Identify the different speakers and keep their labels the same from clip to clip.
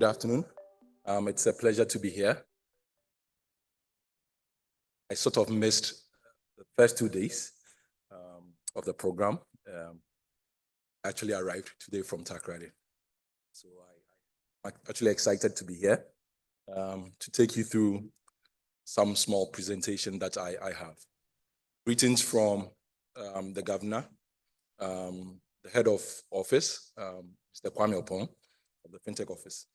Speaker 1: Good afternoon. It's a pleasure to be here. I sort of missed the first 2 days of the program. I actually arrived today from Takoradi. So I'm actually excited to be here to take you through some small presentation that I have. Greetings from the governor, the head of office, Mr. Kwame Opon of the FinTech office.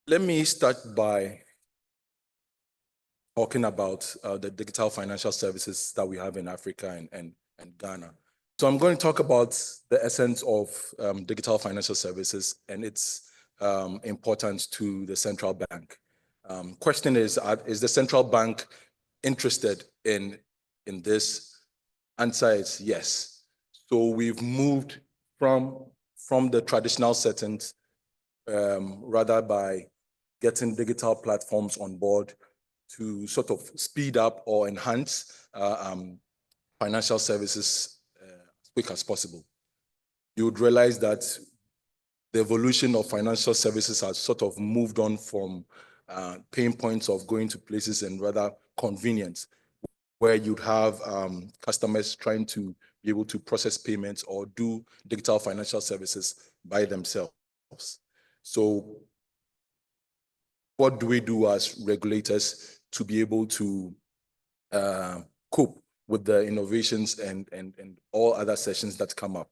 Speaker 1: Let me start by talking about the digital financial services that we have in Africa and Ghana. So I'm going to talk about the essence of digital financial services and its importance to the central bank. Question is the central bank interested in this? Answer is yes. So we've moved from the traditional settings rather by getting digital platforms on board to sort of speed up or enhance financial services as quick as possible. You would realize that the evolution of financial services has sort of moved on from pain points of going to places and rather convenience, where you'd have customers trying to be able to process payments or do digital financial services by themselves. So what do we do as regulators to be able to cope with the innovations and all other sessions that come up?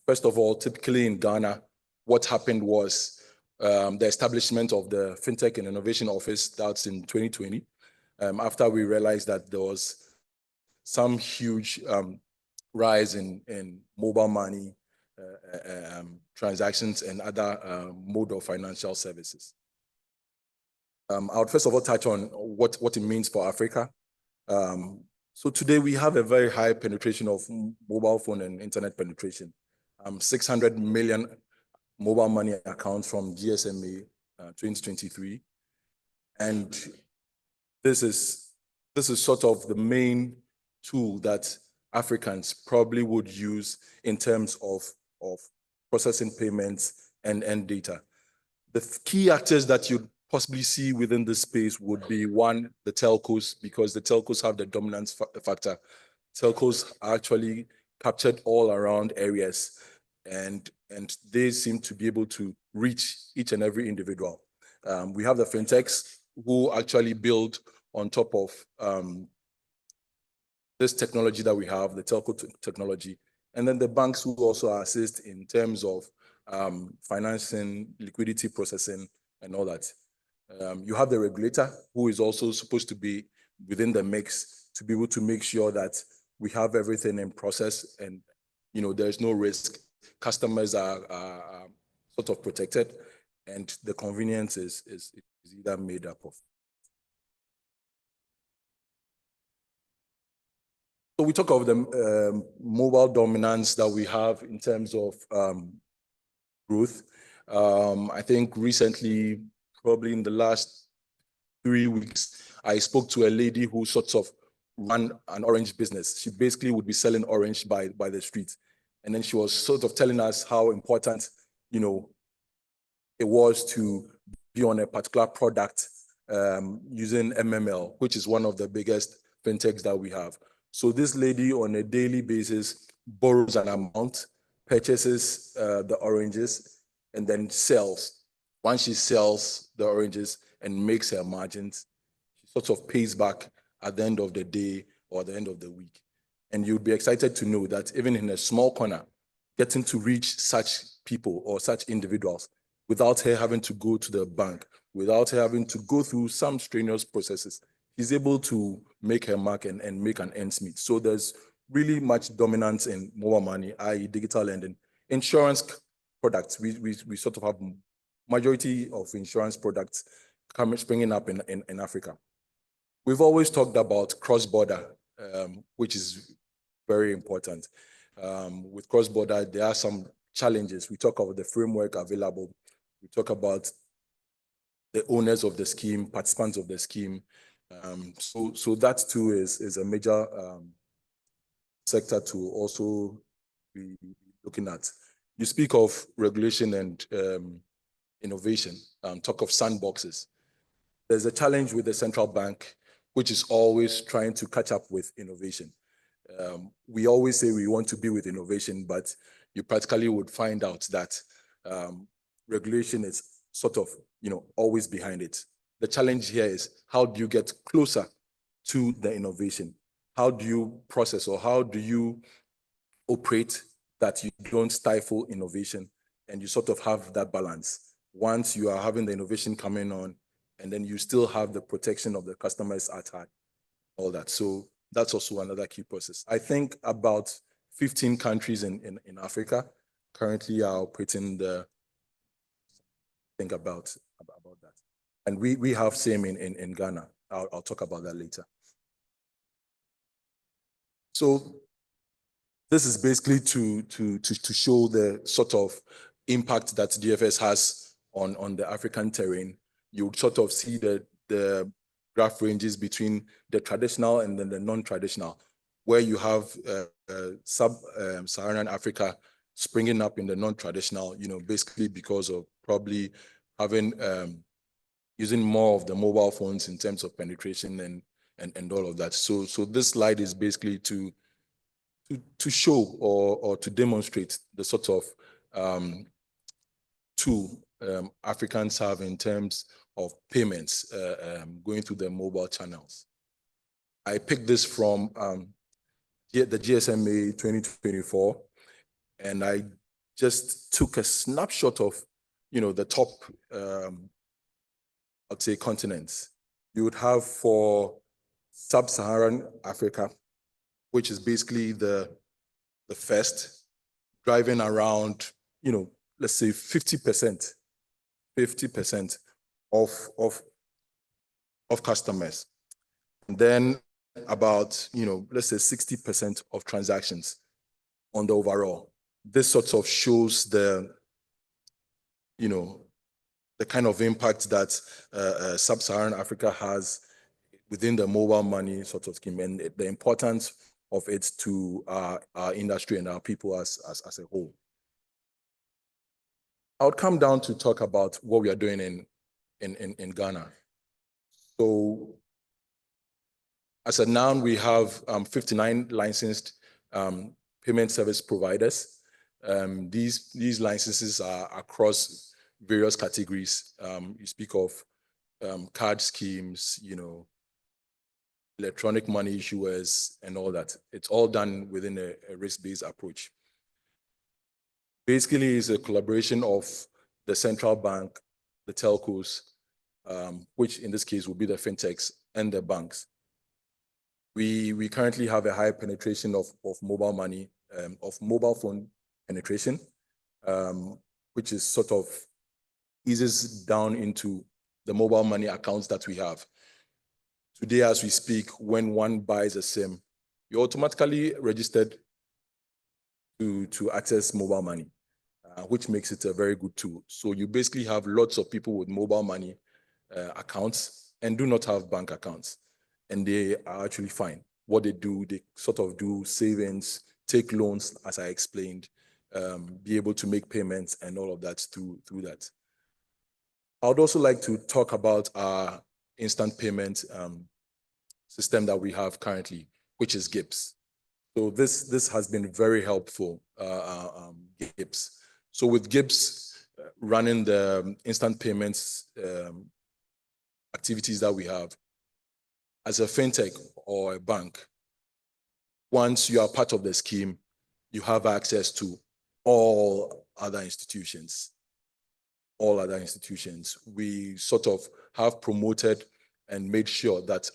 Speaker 1: First of all, typically in Ghana, what happened was the establishment of the FinTech and Innovation Office. That's in 2020, after we realized that there was some huge rise in mobile money transactions and other mode of financial services. I would first of all touch on what it means for Africa. So today we have a very high penetration of mobile phone and internet penetration. 600 million mobile money accounts from GSMA 2023. And this is sort of the main tool that Africans probably would use in terms of processing payments and data. The key actors that you'd possibly see within this space would be, one, the telcos, because the telcos have the dominance factor. Telcos are actually captured all around areas, and they seem to be able to reach each and every individual. We have the fintechs who actually build on top of this technology that we have, the telco technology, and then the banks who also assist in terms of financing, liquidity processing, and all that. You have the regulator who is also supposed to be within the mix to be able to make sure that we have everything in process and there's no risk. Customers are sort of protected, and the convenience is either made up of. So we talk of the mobile dominance that we have in terms of growth. I think recently, probably in the last 3 weeks, I spoke to a lady who sort of ran an orange business. She basically would be selling orange by the street. And then she was sort of telling us how important, it was to be on a particular product using MML, which is one of the biggest fintechs that we have. So this lady on a daily basis borrows an amount, purchases the oranges, and then sells. Once she sells the oranges and makes her margins, she sort of pays back at the end of the day or the end of the week. And you'd be excited to know that even in a small corner, getting to reach such people or such individuals without her having to go to the bank, without her having to go through some strenuous processes, she's able to make her mark and make an ends meet. So there's really much dominance in mobile money, i.e. digital lending. Insurance products, we sort of have majority of insurance products springing up in Africa. We've always talked about cross-border, which is very important. With cross-border, there are some challenges. We talk about the framework available. We talk about the owners of the scheme, participants of the scheme. So that too is a major sector to also be looking at. You speak of regulation and innovation, talk of sandboxes. There's a challenge with the central bank, which is always trying to catch up with innovation. We always say we want to be with innovation, but you practically would find out that regulation is sort of, always behind it. The challenge here is how do you get closer to the innovation? How do you process, or how do you operate that you don't stifle innovation and you sort of have that balance? Once you are having the innovation coming on, and then you still have the protection of the customers at heart, all that. So that's also another key process. I think about 15 countries in Africa currently are operating think about that. And we have same in Ghana. I'll talk about that later. So this is basically to show the sort of impact that DFS has on the African terrain. You would sort of see the graph ranges between the traditional and then the non-traditional, where you have sub-Saharan Africa springing up in the non-traditional, basically because of probably having using more of the mobile phones in terms of penetration and all of that. So this slide is basically to show or to demonstrate the sort of tool Africans have in terms of payments going through the mobile channels. I picked this from the GSMA 2024, and I just took a snapshot of, the top, I'd say, continents. You would have for sub-Saharan Africa, which is basically the first, driving around, let's say 50% of customers. And then about, let's say 60% of transactions on the overall. This sort of shows the kind of impact that sub-Saharan Africa has within the mobile money sort of scheme, and the importance of it to our industry and our people as a whole. I would come down to talk about what we are doing in Ghana. So as a noun, we have 59 licensed payment service providers. These licenses are across various categories. You speak of card schemes, electronic money issuers and all that. It's all done within a risk-based approach. Basically, it's a collaboration of the central bank, the telcos, which in this case will be the fintechs and the banks. We currently have a high penetration of mobile money, of mobile phone penetration, which is sort of eases down into the mobile money accounts that we have. Today, as we speak, when one buys a SIM, you're automatically registered to access mobile money, which makes it a very good tool. So you basically have lots of people with mobile money accounts and do not have bank accounts. And they are actually fine. What they do, they sort of do savings, take loans, as I explained, be able to make payments and all of that through that. I would also like to talk about our instant payment system that we have currently, which is GIPS. So this has been very helpful, GIPS. So with GIPS running the instant payments activities that we have, as a fintech or a bank, once you are part of the scheme, you have access to all other institutions. All other institutions. We sort of have promoted and made sure that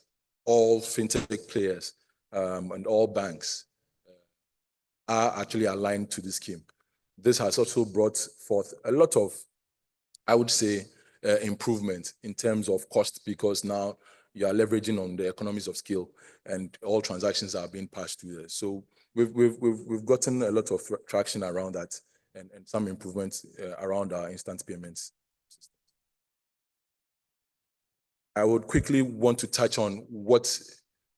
Speaker 1: all fintech players and all banks are actually aligned to the scheme. This has also brought forth a lot of, I would say, improvement in terms of cost, because now you are leveraging on the economies of scale and all transactions are being passed through there. So we've gotten a lot of traction around that and some improvements around our instant payments systems. I would quickly want to touch on what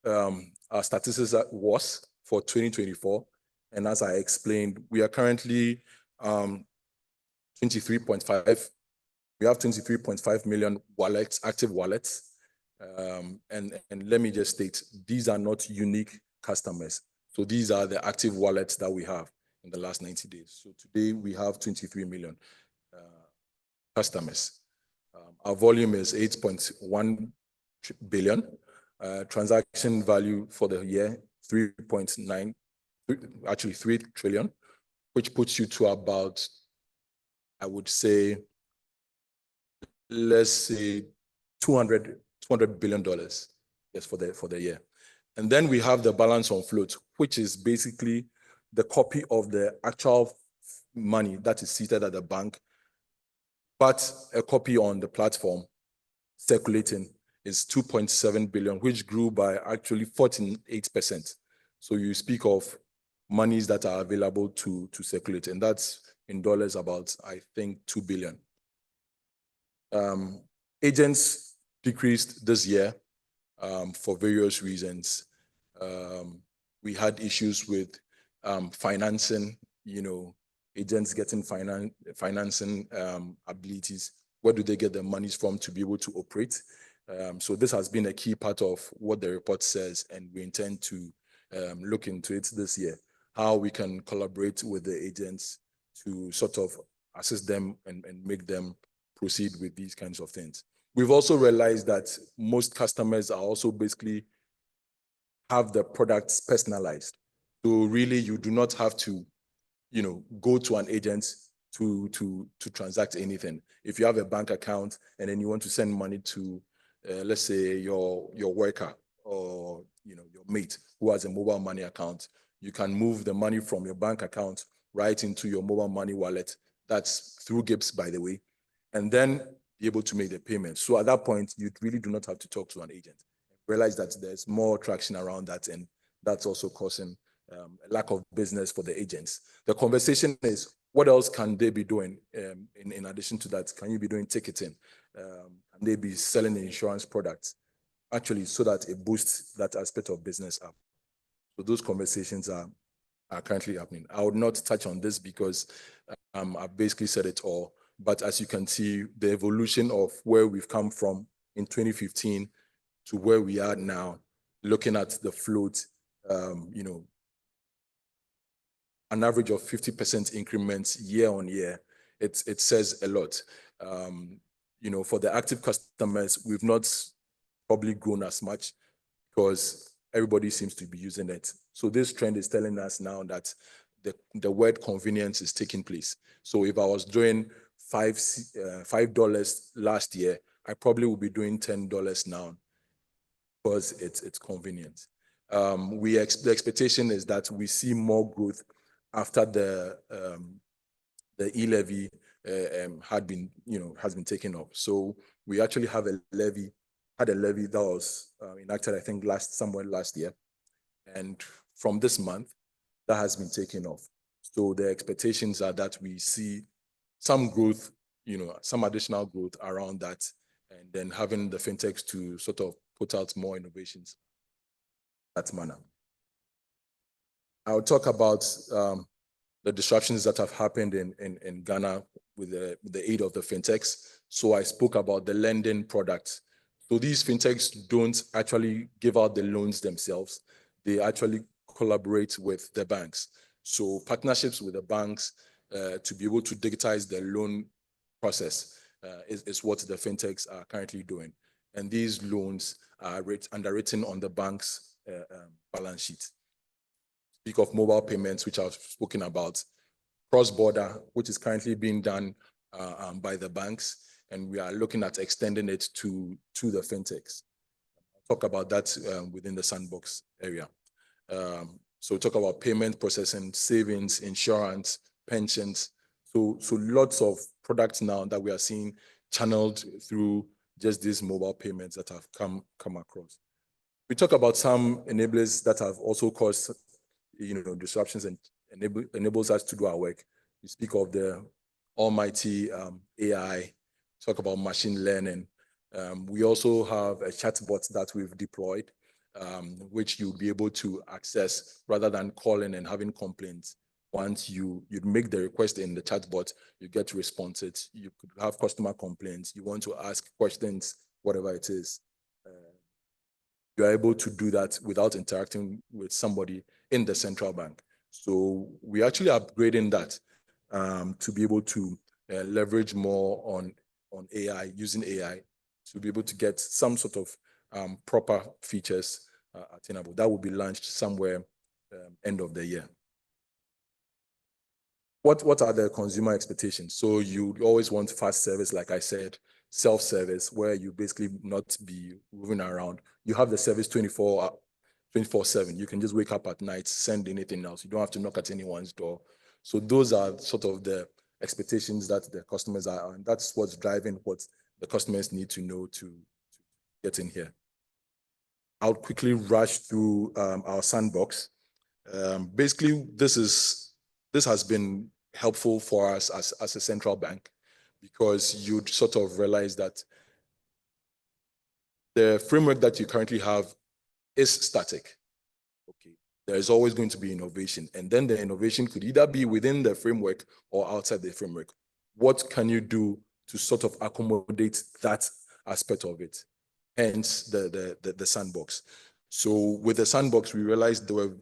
Speaker 1: our statistics was for 2024. And as I explained, we are currently 23.5 We have 23.5 million wallets, active wallets. And let me just state, these are not unique customers. So these are the active wallets that we have in the last 90 days. So today we have 23 million customers. Our volume is 8.1 billion. Transaction value for the year, 3.9, actually 3 trillion, which puts you to about, I would say, let's say $200 billion, yes, for the year. And then we have the balance on float, which is basically the copy of the actual money that is seated at the bank, but a copy on the platform circulating is 2.7 billion, which grew by actually 48%. So you speak of monies that are available to circulate, and that's in dollars about, I think, 2 billion. Agents decreased this year for various reasons. We had issues with financing, agents getting financing abilities. Where do they get the monies from to be able to operate? So this has been a key part of what the report says, and we intend to look into it this year, how we can collaborate with the agents to sort of assist them and make them proceed with these kinds of things. We've also realized that most customers are also basically have the products personalized. So really you do not have to, go to an agent to transact anything. If you have a bank account and then you want to send money to, let's say your worker or, your mate who has a mobile money account, you can move the money from your bank account right into your mobile money wallet. That's through GIPS, by the way, and then be able to make the payment. So at that point, you really do not have to talk to an agent. Realize that there's more traction around that, and that's also causing a lack of business for the agents. The conversation is, what else can they be doing in addition to that? Can you be doing ticketing? Can they be selling insurance products? Actually, so that it boosts that aspect of business up. So those conversations are currently happening. I would not touch on this because I've basically said it all. But as you can see, the evolution of where we've come from in 2015 to where we are now, looking at the float, an average of 50% increments year on year, it says a lot. For the active customers, we've not probably grown as much because everybody seems to be using it. So this trend is telling us now that the word convenience is taking place. So if I was doing $5 last year, I probably will be doing $10 now because it's convenient. The expectation is that we see more growth after the e-levy has been taken up. So we actually have a levy that was enacted, I think, somewhere last year. And from this month, that has been taken off. So the expectations are that we see some growth, some additional growth around that, and then having the fintechs to sort of put out more innovations in that manner. I'll talk about the disruptions that have happened in Ghana with the aid of the fintechs. So I spoke about the lending products. So these fintechs don't actually give out the loans themselves. They actually collaborate with the banks. So partnerships with the banks to be able to digitize the loan process is what the fintechs are currently doing. And these loans are underwritten on the bank's balance sheet. Speak of mobile payments, which I've spoken about, cross-border, which is currently being done by the banks, and we are looking at extending it to the fintechs. I'll talk about that within the sandbox area. So talk about payment processing, savings, insurance, pensions. So lots of products now that we are seeing channeled through just these mobile payments that have come across. We talk about some enablers that have also caused disruptions and enables us to do our work. We speak of the almighty AI, talk about machine learning. We also have a chatbot that we've deployed, which you'll be able to access rather than calling and having complaints. Once you make the request in the chatbot, you get to respond it. You could have customer complaints. You want to ask questions, whatever it is. You're able to do that without interacting with somebody in the central bank. So we're actually upgrading that to be able to leverage more on AI, using AI to be able to get some sort of proper features attainable. That will be launched somewhere end of the year. What are the consumer expectations? So you always want fast service, like I said, self-service, where you basically not be moving around. You have the service 24/7. You can just wake up at night, send anything else. You don't have to knock at anyone's door. So those are sort of the expectations that the customers are, and that's what's driving what the customers need to know to get in here. I'll quickly rush through our sandbox. Basically, this has been helpful for us as a central bank, because you'd sort of realize that the framework that you currently have is static. Okay, there is always going to be innovation, and then the innovation could either be within the framework or outside the framework. What can you do to sort of accommodate that aspect of it? Hence the sandbox. So with the sandbox, we realized there were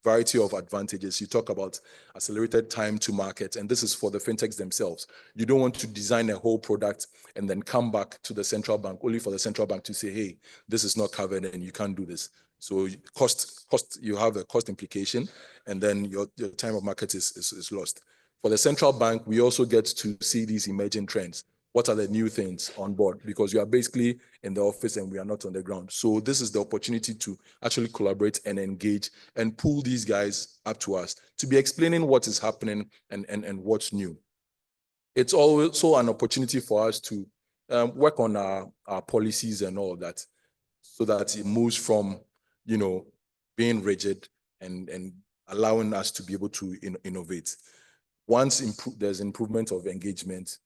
Speaker 1: variety of advantages. You talk about accelerated time to market, and this is for the fintechs themselves. You don't want to design a whole product and then come back to the central bank only for the central bank to say, hey, this is not covered and you can't do this. So cost, you have a cost implication, and then your time of market is lost. For the central bank, we also get to see these emerging trends. What are the new things on board? Because you are basically in the office and we are not on the ground. So this is the opportunity to actually collaborate and engage and pull these guys up to us to be explaining what is happening and what's new. It's also an opportunity for us to work on our policies and all of that, so that it moves from, being rigid and allowing us to be able to innovate. Once there's improvement of engagement,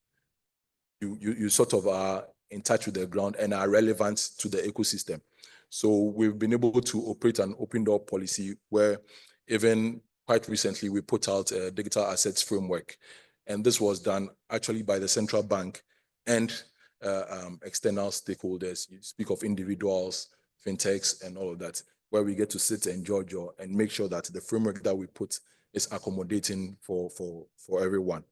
Speaker 1: you sort of are in touch with the ground and are relevant to the ecosystem. So we've been able to operate an open door policy where even quite recently we put out a digital assets framework. And this was done actually by the central bank and external stakeholders. You speak of individuals, fintechs, and all of that, where we get to sit and judge and make sure that the framework that we put is accommodating for everyone.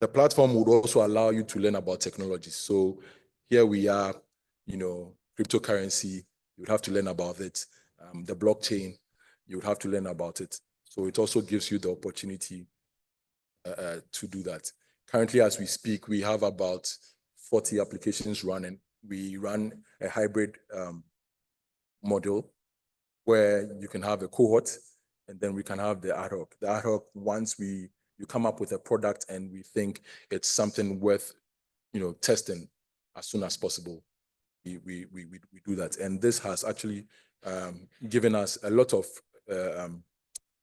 Speaker 1: The platform would also allow you to learn about technology. So here we are, cryptocurrency, you would have to learn about it. The blockchain, you would have to learn about it. So it also gives you the opportunity to do that. Currently, as we speak, we have about 40 applications running. We run a hybrid model where you can have a cohort, and then we can have the ad hoc. The ad hoc, once you come up with a product and we think it's something worth, testing as soon as possible, we do that. And this has actually given us a lot of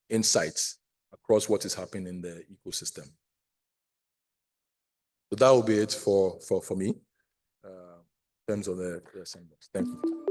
Speaker 1: insights across what is happening in the ecosystem. So that will be it for me in terms of the sandbox. Thank you.